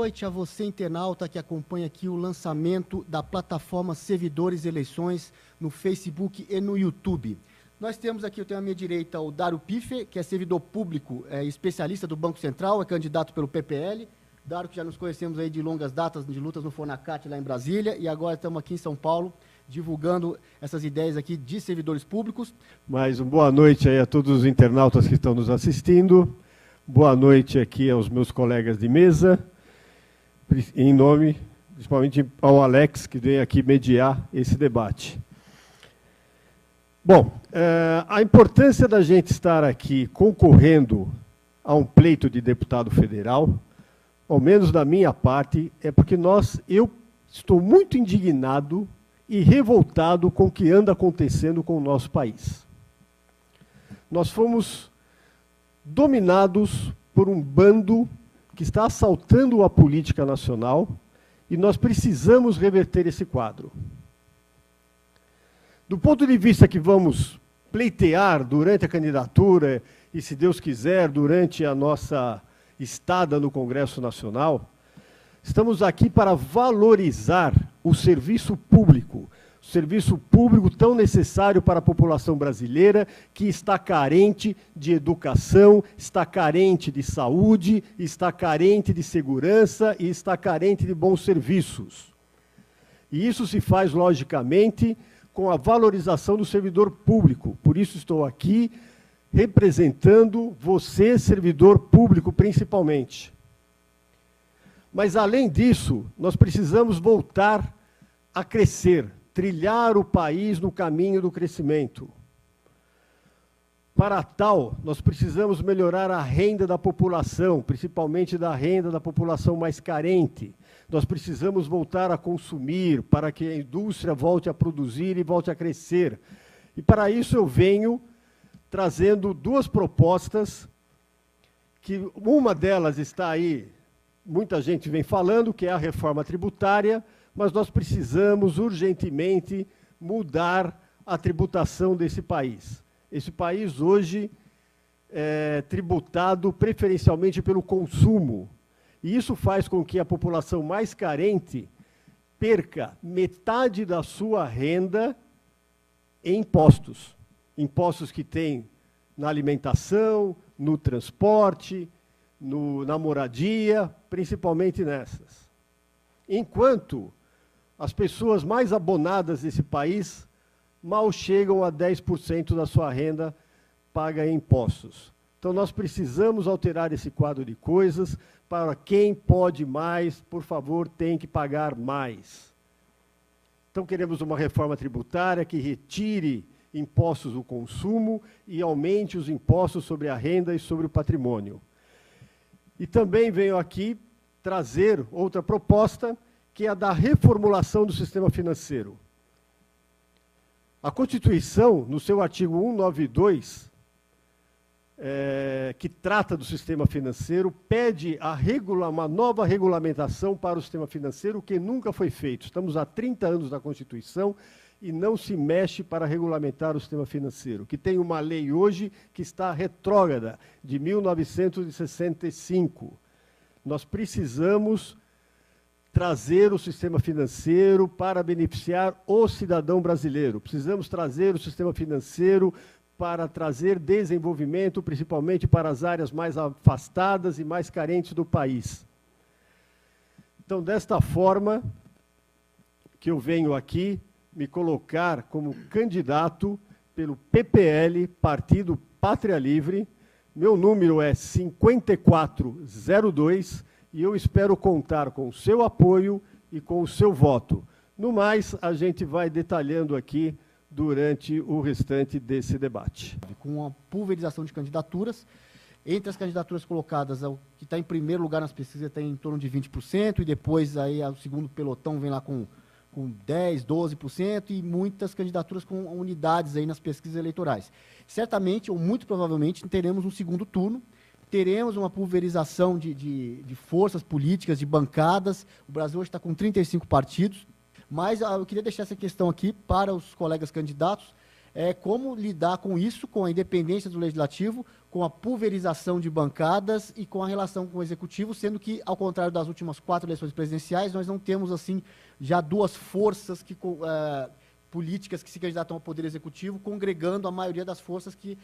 noite a você, internauta, que acompanha aqui o lançamento da plataforma Servidores Eleições no Facebook e no YouTube. Nós temos aqui, eu tenho à minha direita o Dário Piffer, que é servidor público, especialista do Banco Central, é candidato pelo PPL. Dário, que já nos conhecemos aí de longas datas de lutas no Fonacat lá em Brasília, e agora estamos aqui em São Paulo, divulgando essas ideias aqui de servidores públicos. Mais uma boa noite aí a todos os internautas que estão nos assistindo. Boa noite aqui aos meus colegas de mesa, em nome, principalmente ao Alex, que vem aqui mediar esse debate. Bom, a importância da gente estar aqui concorrendo a um pleito de deputado federal, ao menos da minha parte, é porque eu estou muito indignado e revoltado com o que anda acontecendo com o nosso país. Nós fomos dominados por um bando que está assaltando a política nacional e nós precisamos reverter esse quadro. Do ponto de vista que vamos pleitear durante a candidatura e, se Deus quiser, durante a nossa estada no Congresso Nacional, estamos aqui para valorizar o serviço público tão necessário para a população brasileira, que está carente de educação, está carente de saúde, está carente de segurança e está carente de bons serviços. E isso se faz, logicamente, com a valorização do servidor público. Por isso estou aqui representando você, servidor público, principalmente. Mas, além disso, nós precisamos voltar a crescer, trilhar o país no caminho do crescimento. Para tal, nós precisamos melhorar a renda da população, principalmente da renda da população mais carente. Nós precisamos voltar a consumir, para que a indústria volte a produzir e volte a crescer. E, para isso, eu venho trazendo duas propostas, que uma delas está aí, muita gente vem falando, que é a reforma tributária, mas nós precisamos urgentemente mudar a tributação desse país. Esse país hoje é tributado preferencialmente pelo consumo, e isso faz com que a população mais carente perca metade da sua renda em impostos. Impostos que tem na alimentação, no transporte, na moradia, principalmente nessas. Enquanto as pessoas mais abonadas desse país mal chegam a 10% da sua renda paga em impostos. Então, nós precisamos alterar esse quadro de coisas. Para quem pode mais, por favor, tem que pagar mais. Então, queremos uma reforma tributária que retire impostos do consumo e aumente os impostos sobre a renda e sobre o patrimônio. E também venho aqui trazer outra proposta, que é a da reformulação do sistema financeiro. A Constituição, no seu artigo 192, que trata do sistema financeiro, pede uma nova regulamentação para o sistema financeiro, que nunca foi feito. Estamos há 30 anos na Constituição e não se mexe para regulamentar o sistema financeiro, que tem uma lei hoje que está retrógrada, de 1965. Nós precisamos trazer o sistema financeiro para beneficiar o cidadão brasileiro. Precisamos trazer o sistema financeiro para trazer desenvolvimento, principalmente para as áreas mais afastadas e mais carentes do país. Então, desta forma que eu venho aqui me colocar como candidato pelo PPL, Partido Pátria Livre. Meu número é 5402, e eu espero contar com o seu apoio e com o seu voto. No mais, a gente vai detalhando aqui durante o restante desse debate. Com a pulverização de candidaturas, entre as candidaturas colocadas, o que está em primeiro lugar nas pesquisas está em torno de 20%, e depois aí, o segundo pelotão vem lá com 10%, 12%, e muitas candidaturas com unidades aí nas pesquisas eleitorais. Certamente, ou muito provavelmente, teremos um segundo turno, teremos uma pulverização de forças políticas, de bancadas. O Brasil hoje está com 35 partidos, mas eu queria deixar essa questão aqui para os colegas candidatos. como lidar com isso, com a independência do legislativo, com a pulverização de bancadas e com a relação com o executivo, sendo que, ao contrário das últimas 4 eleições presidenciais, nós não temos assim já 2 forças políticas que se candidatam ao poder executivo, congregando a maioria das forças que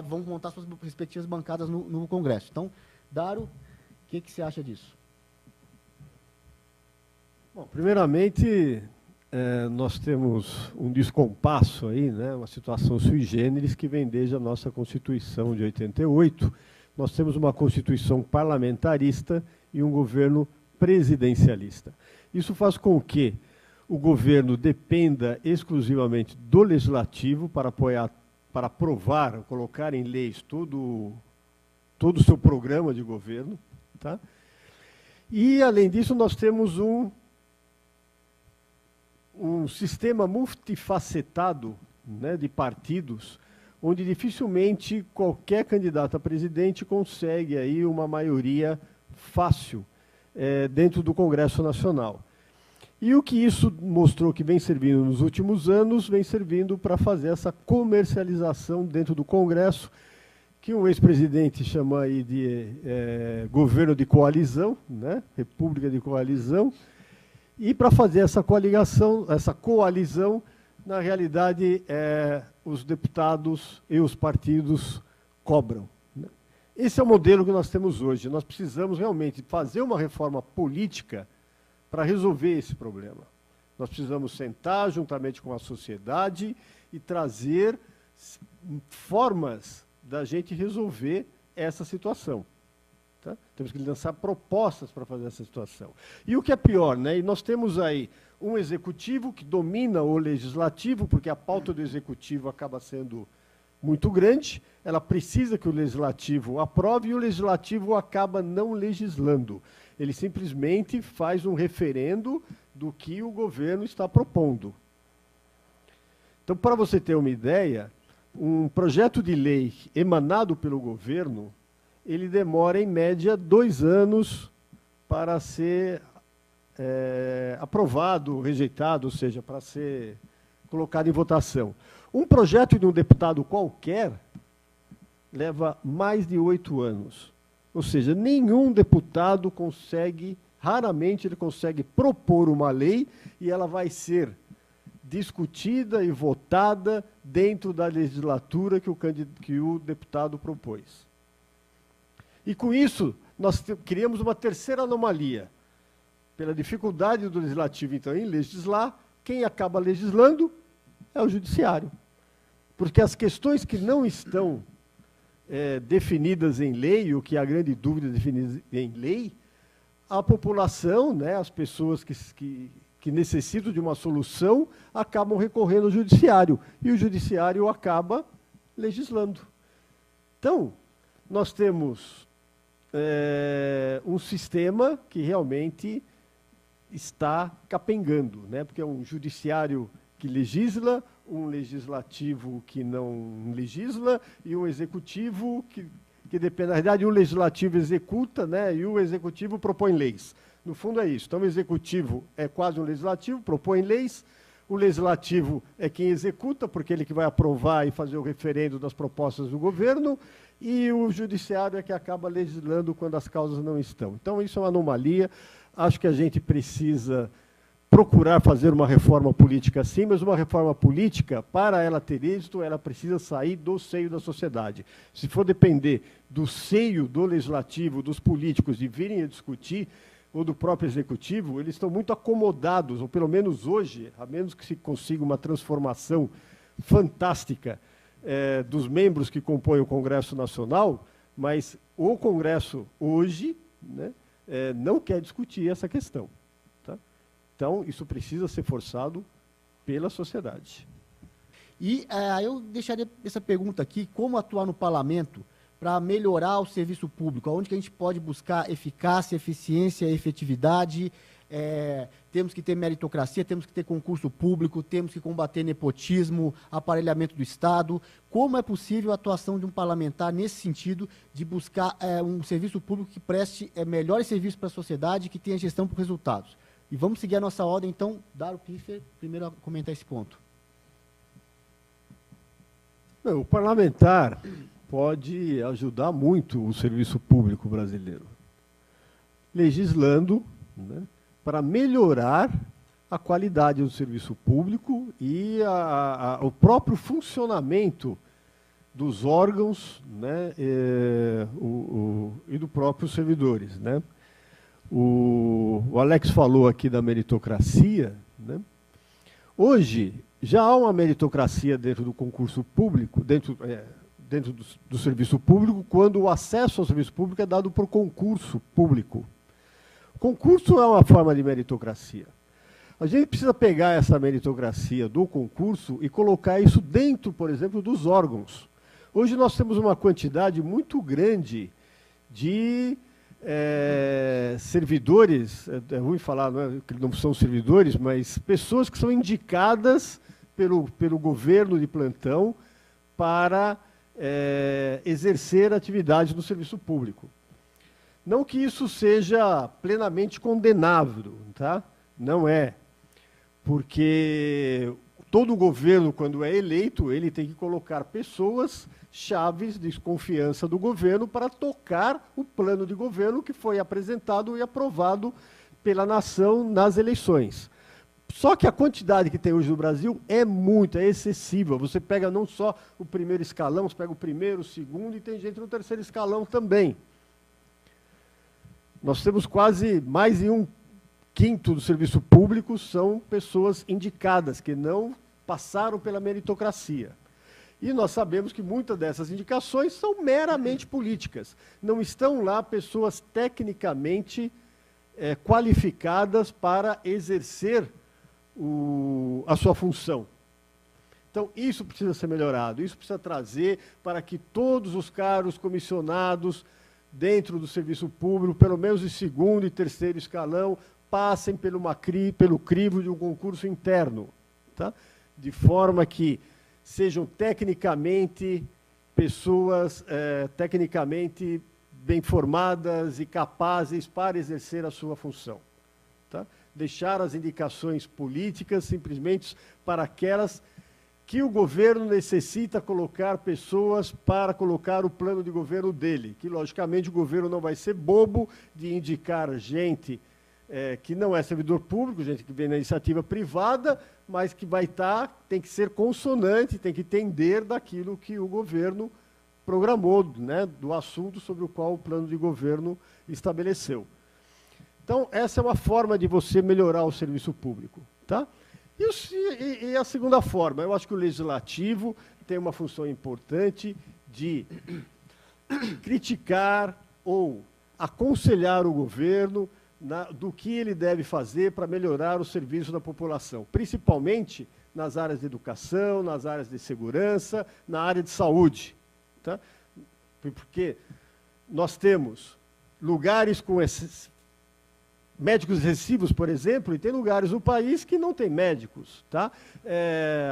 vão montar suas respectivas bancadas no Congresso. Então, Daro, o que você acha disso? Bom, primeiramente, nós temos um descompasso aí, né, uma situação sui generis que vem desde a nossa Constituição de 88. Nós temos uma Constituição parlamentarista e um governo presidencialista. Isso faz com que o governo dependa exclusivamente do legislativo para apoiar, para aprovar, colocar em leis todo o seu programa de governo, tá? E, além disso, nós temos um sistema multifacetado, né, de partidos, onde dificilmente qualquer candidato a presidente consegue aí uma maioria fácil dentro do Congresso Nacional. E o que isso mostrou que vem servindo nos últimos anos, vem servindo para fazer essa comercialização dentro do Congresso, que um ex-presidente chama aí de governo de coalizão, né, república de coalizão, e para fazer essa coalizão, na realidade, os deputados e os partidos cobram, né? Esse é o modelo que nós temos hoje. Nós precisamos realmente fazer uma reforma política para resolver esse problema. Nós precisamos sentar juntamente com a sociedade e trazer formas da gente resolver essa situação. Tá? Temos que lançar propostas para fazer essa situação. E o que é pior, né? E nós temos aí um executivo que domina o legislativo, porque a pauta do executivo acaba sendo muito grande, ela precisa que o legislativo aprove e o legislativo acaba não legislando. Ele simplesmente faz um referendo do que o governo está propondo. Então, para você ter uma ideia, um projeto de lei emanado pelo governo, ele demora, em média, 2 anos para ser aprovado, rejeitado, ou seja, para ser colocado em votação. Um projeto de um deputado qualquer leva mais de 8 anos. Ou seja, nenhum deputado consegue, raramente ele consegue propor uma lei e ela vai ser discutida e votada dentro da legislatura que o deputado propôs. E com isso, nós criamos uma terceira anomalia. Pela dificuldade do legislativo, então, em legislar, quem acaba legislando é o judiciário. Porque as questões que não estão definidas em lei, o que é a grande dúvida definidas em lei, a população, né, as pessoas que necessitam de uma solução, acabam recorrendo ao judiciário. E o judiciário acaba legislando. Então, nós temos um sistema que realmente está capengando, né, porque é um judiciário que legisla, um legislativo que não legisla e um executivo que depende, na verdade, o legislativo executa, né, e o executivo propõe leis. No fundo é isso. Então, o executivo é quase um legislativo, propõe leis, o legislativo é quem executa, porque ele que vai aprovar e fazer o referendo das propostas do governo, e o judiciário é que acaba legislando quando as causas não estão. Então, isso é uma anomalia. Acho que a gente precisa procurar fazer uma reforma política sim, mas uma reforma política, para ela ter êxito, ela precisa sair do seio da sociedade. Se for depender do seio do legislativo, dos políticos, de virem a discutir, ou do próprio executivo, eles estão muito acomodados, ou pelo menos hoje, a menos que se consiga uma transformação fantástica dos membros que compõem o Congresso Nacional, mas o Congresso hoje, né, não quer discutir essa questão. Então, isso precisa ser forçado pela sociedade. E eu deixaria essa pergunta aqui, como atuar no parlamento para melhorar o serviço público? Onde que a gente pode buscar eficácia, eficiência, efetividade? Temos que ter meritocracia, temos que ter concurso público, temos que combater nepotismo, aparelhamento do Estado. Como é possível a atuação de um parlamentar nesse sentido de buscar um serviço público que preste melhores serviços para a sociedade, que tenha gestão por resultados? E vamos seguir a nossa ordem, então, Daro Piffer, primeiro a comentar esse ponto. O parlamentar pode ajudar muito o serviço público brasileiro, legislando, né, para melhorar a qualidade do serviço público e o próprio funcionamento dos órgãos, né, e dos próprios servidores, né. O Alex falou aqui da meritocracia, né. Hoje, já há uma meritocracia dentro do concurso público, dentro do serviço público, quando o acesso ao serviço público é dado por concurso público. Concurso é uma forma de meritocracia. A gente precisa pegar essa meritocracia do concurso e colocar isso dentro, por exemplo, dos órgãos. Hoje nós temos uma quantidade muito grande de servidores, é ruim falar, não é, que não são servidores, mas pessoas que são indicadas pelo governo de plantão para exercer atividade no serviço público. Não que isso seja plenamente condenável, tá? Não é. Porque todo governo, quando é eleito, ele tem que colocar pessoas chaves de confiança do governo para tocar o plano de governo que foi apresentado e aprovado pela nação nas eleições. Só que a quantidade que tem hoje no Brasil é muita, é excessiva. Você pega não só o primeiro escalão, você pega o primeiro, o segundo, e tem gente no terceiro escalão também. Nós temos quase mais de 1/5 do serviço público são pessoas indicadas, que não passaram pela meritocracia. E nós sabemos que muitas dessas indicações são meramente políticas. Não estão lá pessoas tecnicamente qualificadas para exercer a sua função. Então, isso precisa ser melhorado, isso precisa trazer para que todos os cargos comissionados dentro do serviço público, pelo menos de segundo e terceiro escalão, passem pelo crivo de um concurso interno, tá? De forma que sejam tecnicamente pessoas tecnicamente bem formadas e capazes para exercer a sua função. Tá? Deixar as indicações políticas simplesmente para aquelas que o governo necessita colocar pessoas para colocar o plano de governo dele, que logicamente o governo não vai ser bobo de indicar gente que não é servidor público, gente que vem na iniciativa privada, mas que tem que ser consonante, tem que entender daquilo que o governo programou, né, do assunto sobre o qual o plano de governo estabeleceu. Então, essa é uma forma de você melhorar o serviço público. Tá? E a segunda forma, eu acho que o legislativo tem uma função importante de criticar ou aconselhar o governo do que ele deve fazer para melhorar o serviço da população, principalmente nas áreas de educação, nas áreas de segurança, na área de saúde. Tá? Porque nós temos lugares com médicos excessivos, por exemplo, e tem lugares no país que não tem médicos. Tá?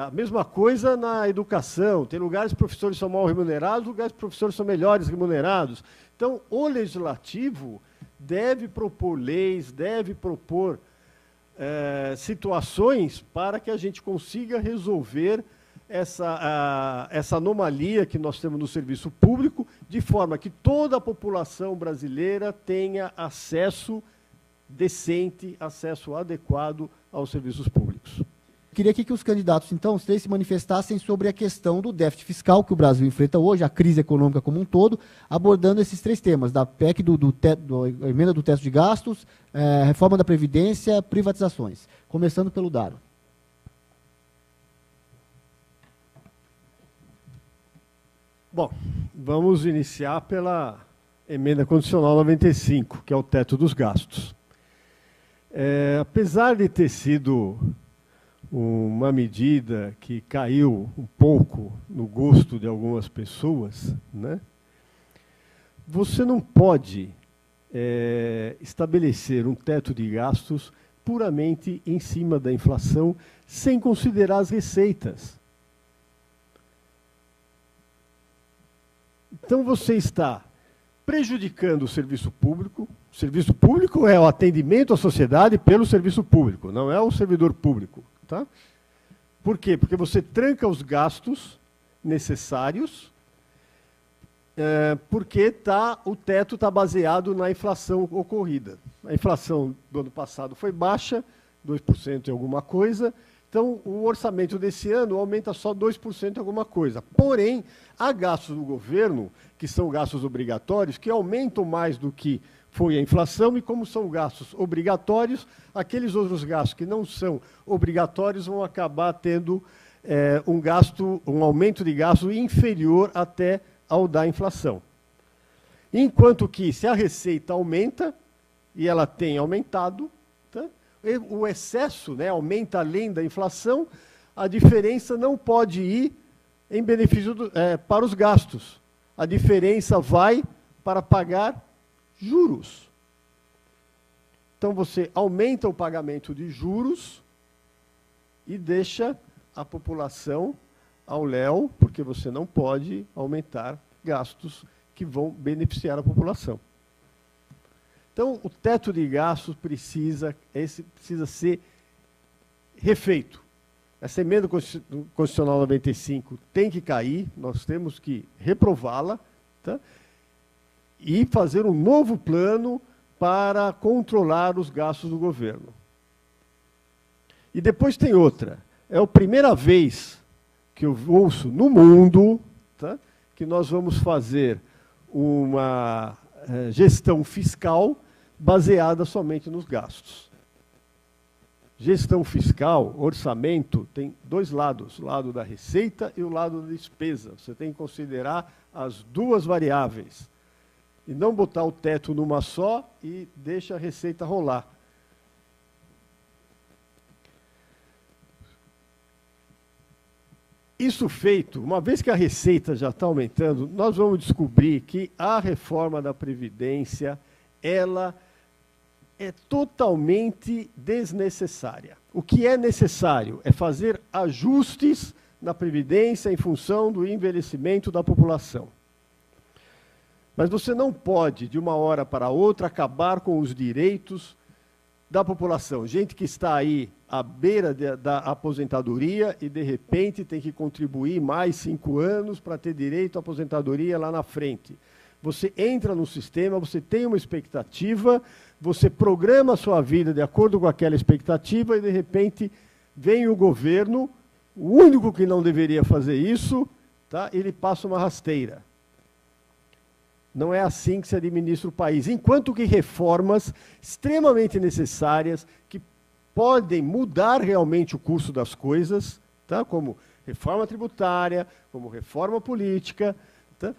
A mesma coisa na educação, tem lugares que professores são mal remunerados, lugares que professores são melhores remunerados. Então, o legislativo deve propor leis, deve propor situações para que a gente consiga resolver essa anomalia que nós temos no serviço público, de forma que toda a população brasileira tenha acesso decente, acesso adequado aos serviços públicos. Queria aqui que os candidatos, então, se manifestassem sobre a questão do déficit fiscal que o Brasil enfrenta hoje, a crise econômica como um todo, abordando esses 3 temas, da PEC, da emenda do teto de gastos, reforma da Previdência, privatizações. Começando pelo Daro. Bom, vamos iniciar pela emenda condicional 95, que é o teto dos gastos. Apesar de ter sido uma medida que caiu um pouco no gosto de algumas pessoas, né? Você não pode estabelecer um teto de gastos puramente em cima da inflação, sem considerar as receitas. Então você está prejudicando o serviço público. O serviço público é o atendimento à sociedade pelo serviço público, não é o servidor público. Tá? Por quê? Porque você tranca os gastos necessários, porque o teto está baseado na inflação ocorrida. A inflação do ano passado foi baixa, 2% e alguma coisa, então o orçamento desse ano aumenta só 2% e alguma coisa. Porém, há gastos do governo, que são gastos obrigatórios, que aumentam mais do que foi a inflação, e como são gastos obrigatórios, aqueles outros gastos que não são obrigatórios vão acabar tendo um aumento de gasto inferior até ao da inflação. Enquanto que, se a receita aumenta, e ela tem aumentado, tá? O excesso, né, aumenta além da inflação, a diferença não pode ir em benefício para os gastos. A diferença vai para pagar juros. Então, você aumenta o pagamento de juros e deixa a população ao léu, porque você não pode aumentar gastos que vão beneficiar a população. Então, o teto de gastos precisa ser refeito. Essa emenda constitucional 95 tem que cair, nós temos que reprová-la, tá? E fazer um novo plano para controlar os gastos do governo. E depois tem outra. É a primeira vez que eu ouço no mundo, tá, que nós vamos fazer uma gestão fiscal baseada somente nos gastos. Gestão fiscal, orçamento, tem dois lados, o lado da receita e o lado da despesa. Você tem que considerar as duas variáveis. E não botar o teto numa só e deixa a receita rolar. Isso feito, uma vez que a receita já está aumentando, nós vamos descobrir que a reforma da Previdência, ela é totalmente desnecessária. O que é necessário é fazer ajustes na Previdência em função do envelhecimento da população. Mas você não pode, de uma hora para outra, acabar com os direitos da população. Gente que está aí à beira da aposentadoria e, de repente, tem que contribuir mais 5 anos para ter direito à aposentadoria lá na frente. Você entra no sistema, você tem uma expectativa, você programa a sua vida de acordo com aquela expectativa e, de repente, vem o governo, o único que não deveria fazer isso, tá? Ele passa uma rasteira. Não é assim que se administra o país. Enquanto que reformas extremamente necessárias, que podem mudar realmente o curso das coisas, tá? Como reforma tributária, como reforma política, tá?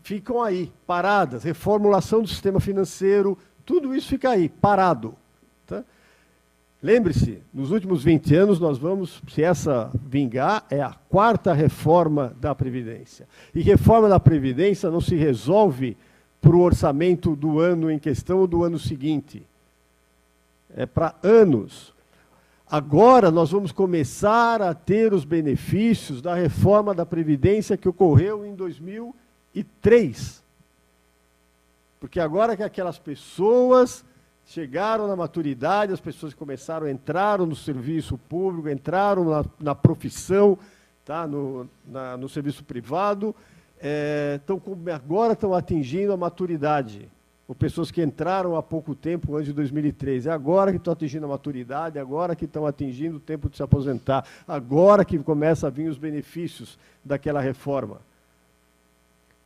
Ficam aí, paradas. Reformulação do sistema financeiro, tudo isso fica aí, parado. Tá? Lembre-se, nos últimos 20 anos, nós vamos, se essa vingar, é a 4ª reforma da Previdência. E reforma da Previdência não se resolve para o orçamento do ano em questão ou do ano seguinte. É para anos. Agora nós vamos começar a ter os benefícios da reforma da Previdência que ocorreu em 2003. Porque agora que aquelas pessoas chegaram na maturidade, as pessoas que entraram no serviço público, entraram na profissão, tá? no serviço privado, agora estão atingindo a maturidade. Ou pessoas que entraram há pouco tempo, antes de 2003. É agora que estão atingindo a maturidade, agora que estão atingindo o tempo de se aposentar, agora que começam a vir os benefícios daquela reforma.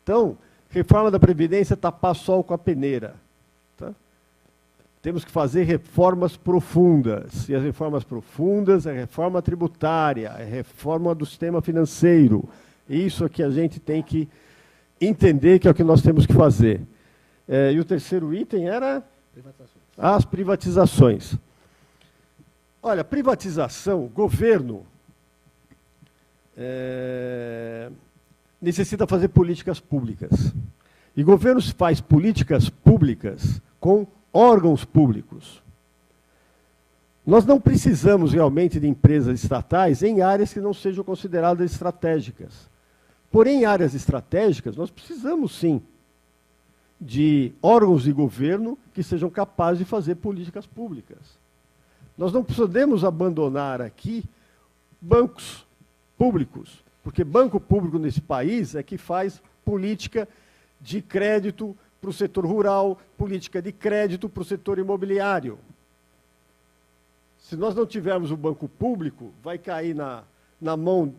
Então, reforma da Previdência tapar sol com a peneira. Tá? Temos que fazer reformas profundas. E as reformas profundas é reforma tributária, é reforma do sistema financeiro. Isso é que a gente tem que entender que é o que nós temos que fazer. E o terceiro item era as privatizações. Olha, privatização, governo necessita fazer políticas públicas. E governo faz políticas públicas com órgãos públicos. Nós não precisamos realmente de empresas estatais em áreas que não sejam consideradas estratégicas. Porém, em áreas estratégicas, nós precisamos, sim, de órgãos de governo que sejam capazes de fazer políticas públicas. Nós não podemos abandonar aqui bancos públicos, Porque banco público nesse país é que faz política de crédito para o setor rural, política de crédito para o setor imobiliário. Se nós não tivermos o banco público, vai cair na mão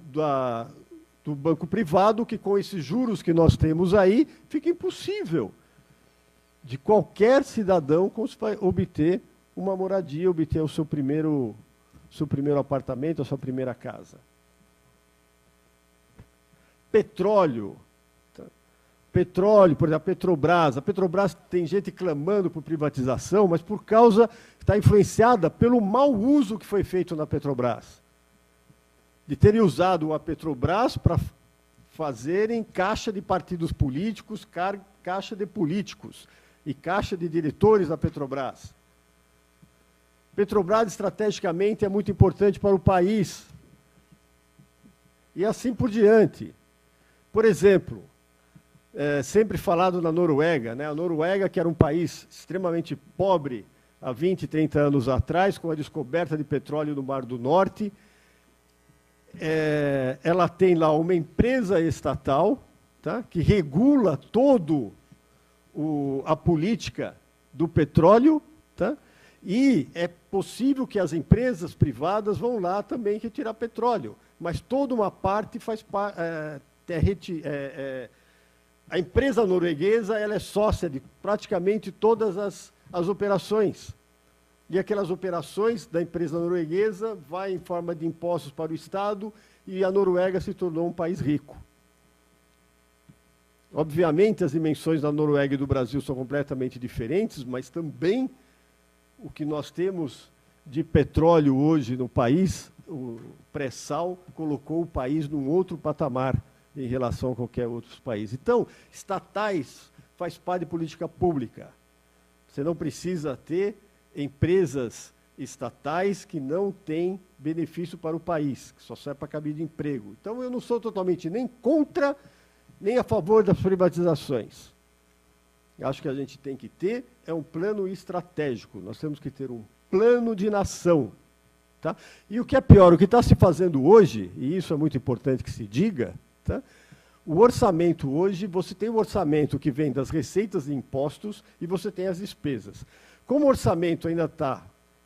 do banco privado, que com esses juros que nós temos aí, fica impossível de qualquer cidadão obter uma moradia, obter o seu primeiro apartamento, a sua primeira casa. Petróleo. Petróleo, por exemplo, a Petrobras. A Petrobras tem gente clamando por privatização, mas por causa, está influenciada pelo mau uso que foi feito na Petrobras. De terem usado a Petrobras para fazerem caixa de partidos políticos, caixa de políticos e caixa de diretores da Petrobras. Petrobras, estrategicamente, é muito importante para o país. E assim por diante. Por exemplo, sempre falado na Noruega, né? A Noruega, que era um país extremamente pobre há 20, 30 anos atrás, com a descoberta de petróleo no Mar do Norte, ela tem lá uma empresa estatal, tá? Que regula todo a política do petróleo, tá? E é possível que as empresas privadas vão lá também retirar petróleo, mas toda uma parte a empresa norueguesa ela é sócia de praticamente todas as operações. E aquelas operações da empresa norueguesa vai em forma de impostos para o Estado e a Noruega se tornou um país rico. Obviamente, as dimensões da Noruega e do Brasil são completamente diferentes, mas também o que nós temos de petróleo hoje no país, o pré-sal, colocou o país num outro patamar em relação a qualquer outro país. Então, estatais faz parte de política pública. Você não precisa ter empresas estatais que não têm benefício para o país, que só serve para cabide de emprego. Então, eu não sou totalmente nem contra, nem a favor das privatizações. Acho que a gente tem que ter um plano estratégico. Nós temos que ter um plano de nação. Tá? E o que é pior, o que está se fazendo hoje, e isso é muito importante que se diga, tá? O orçamento hoje, você tem o orçamento que vem das receitas de impostos e você tem as despesas. Como o orçamento ainda está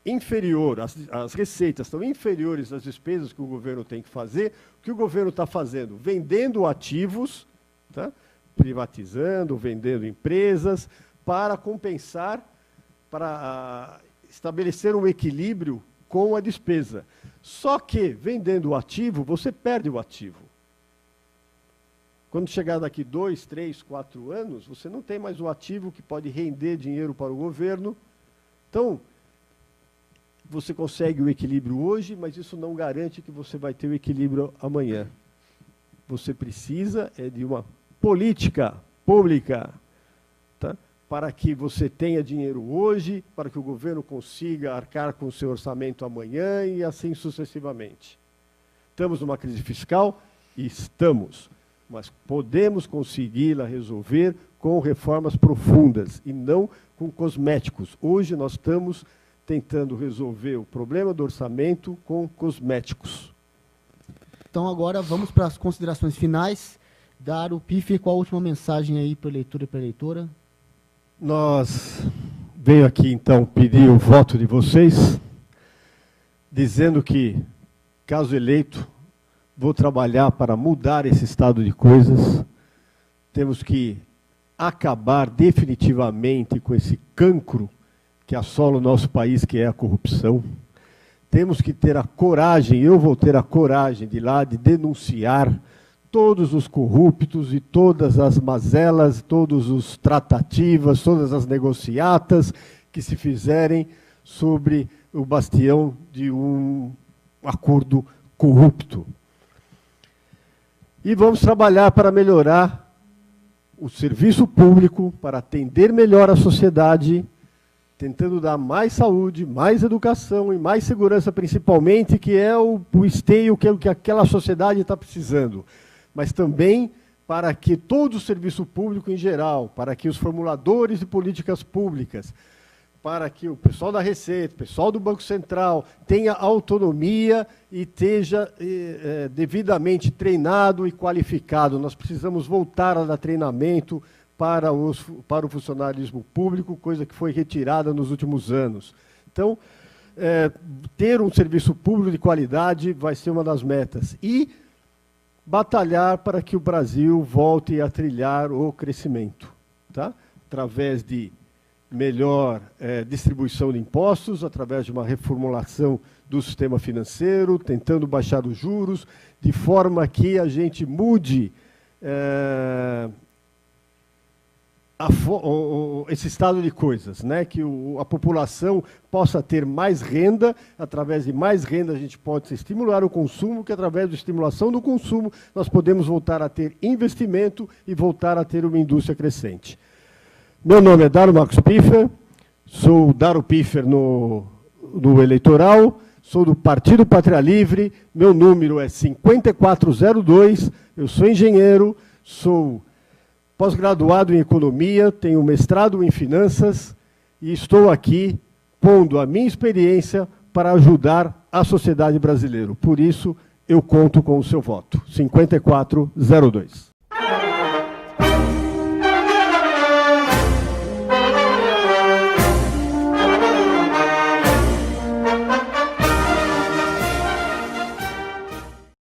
inferior, as receitas estão inferiores às despesas que o governo tem que fazer, o que o governo está fazendo? Vendendo ativos, tá? Privatizando, vendendo empresas, para compensar, para estabelecer um equilíbrio com a despesa. Só que, vendendo o ativo, você perde o ativo. Quando chegar daqui 2, 3, 4 anos, você não tem mais o ativo que pode render dinheiro para o governo. Então, você consegue o equilíbrio hoje, mas isso não garante que você vai ter o equilíbrio amanhã. Você precisa de uma política pública, tá? Para que você tenha dinheiro hoje, para que o governo consiga arcar com o seu orçamento amanhã e assim sucessivamente. Estamos numa crise fiscal? Estamos. Mas podemos consegui-la resolver com reformas profundas e não com cosméticos. Hoje nós estamos tentando resolver o problema do orçamento com cosméticos. Então agora vamos para as considerações finais. Dário Piffer, qual a última mensagem aí para o eleitor e para a eleitora? Nós venho aqui então pedir o voto de vocês, dizendo que, caso eleito, vou trabalhar para mudar esse estado de coisas. Temos que acabar definitivamente com esse cancro que assola o nosso país, que é a corrupção. Temos que ter a coragem, eu vou ter a coragem de ir lá, de denunciar todos os corruptos e todas as mazelas, todos os tratativas, todas as negociatas que se fizerem sobre o bastião de um acordo corrupto. E vamos trabalhar para melhorar o serviço público, para atender melhor a sociedade, tentando dar mais saúde, mais educação e mais segurança, principalmente, que é o esteio que aquela sociedade está precisando. Mas também para que todo o serviço público em geral, para que os formuladores de políticas públicas, para que o pessoal da Receita, o pessoal do Banco Central tenha autonomia e esteja devidamente treinado e qualificado. Nós precisamos voltar a dar treinamento para o funcionalismo público, coisa que foi retirada nos últimos anos. Então, ter um serviço público de qualidade vai ser uma das metas. E batalhar para que o Brasil volte a trilhar o crescimento, tá? Através de melhor distribuição de impostos, através de uma reformulação do sistema financeiro, tentando baixar os juros, de forma que a gente mude esse estado de coisas, né? Que a população possa ter mais renda, através de mais renda a gente pode estimular o consumo, que através da estimulação do consumo nós podemos voltar a ter investimento e voltar a ter uma indústria crescente. Meu nome é Dário Marcos Piffer, sou Dário Piffer no eleitoral, sou do Partido Pátria Livre, meu número é 5402, eu sou engenheiro, sou pós-graduado em economia, tenho mestrado em finanças e estou aqui pondo a minha experiência para ajudar a sociedade brasileira. Por isso, eu conto com o seu voto. 5402.